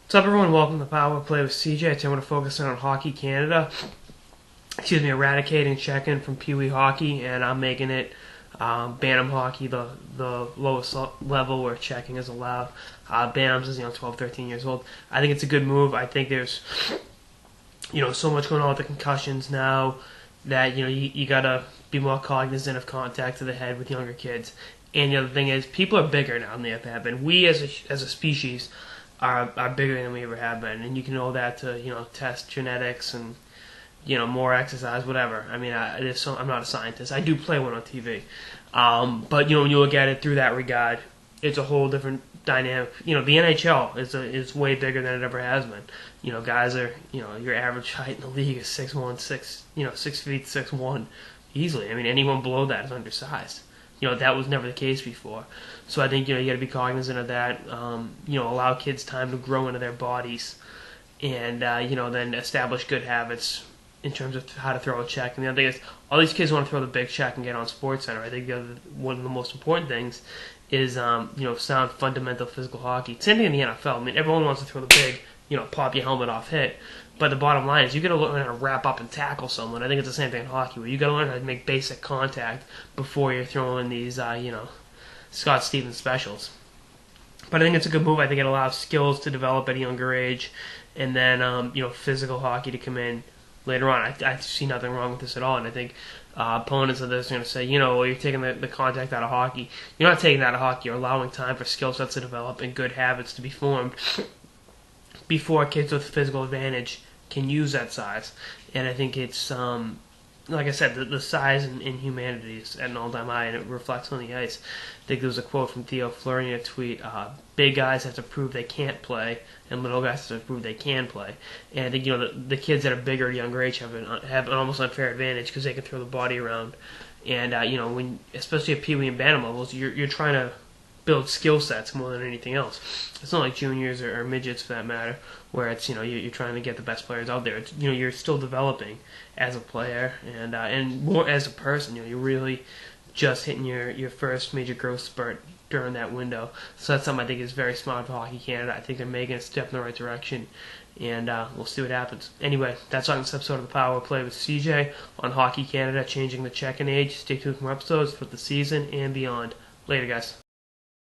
What's up, everyone? Welcome to Power Play with CJ. Today I'm going to focus on Hockey Canada. Eradicating check-in from PeeWee hockey, and I'm making it Bantam hockey, the lowest level where checking is allowed. Bantams is 12, 13 years old. I think it's a good move. I think there's so much going on with the concussions now that you gotta be more cognizant of contact to the head with younger kids. And the other thing is, people are bigger now than they ever have been. We as a species are bigger than we ever have been, and you can know that to test genetics and more exercise, whatever. I mean, I'm not a scientist. I do play one on TV, but when you look at it through that regard, it's a whole different dynamic. The NHL is way bigger than it ever has been. Guys are your average height in the league is 6'1", 6 feet 6'1", easily. I mean, anyone below that is undersized. That was never the case before. So I think, you got to be cognizant of that. Allow kids time to grow into their bodies and, then establish good habits in terms of how to throw a check. And the other thing is, all these kids want to throw the big check and get on SportsCenter. I think one of the most important things is, sound fundamental physical hockey. Same thing in the NFL. I mean, everyone wants to throw the big, pop your helmet off hit. But the bottom line is, you got to learn how to wrap up and tackle someone. I think it's the same thing in hockey, where you got to learn how to make basic contact before you're throwing these, Scott Stevens specials. But I think it's a good move. I think it allows skills to develop at a younger age, and then physical hockey to come in later on. I see nothing wrong with this at all, and I think opponents of this are going to say, you're taking the contact out of hockey. You're not taking that out of hockey. You're allowing time for skill sets to develop and good habits to be formed before kids with physical advantage can use that size. And I think it's, like I said, the size in humanity is at an all-time high, and it reflects on the ice. I think there was a quote from Theo Fleury in a tweet, big guys have to prove they can't play, and little guys have to prove they can play. And I think, the kids that are bigger at a younger age have an almost unfair advantage because they can throw the body around. And, when, especially at PeeWee and Bantam levels, you're trying to build skill sets more than anything else. It's not like juniors or midgets, for that matter, where it's you're trying to get the best players out there. It's, you're still developing as a player and more as a person. You're really just hitting your first major growth spurt during that window. So that's something I think is very smart for Hockey Canada. I think they're making a step in the right direction, and we'll see what happens. Anyway, that's on this episode of the Power Play with CJ on Hockey Canada, changing the check-in age. Stay tuned for more episodes for the season and beyond. Later, guys.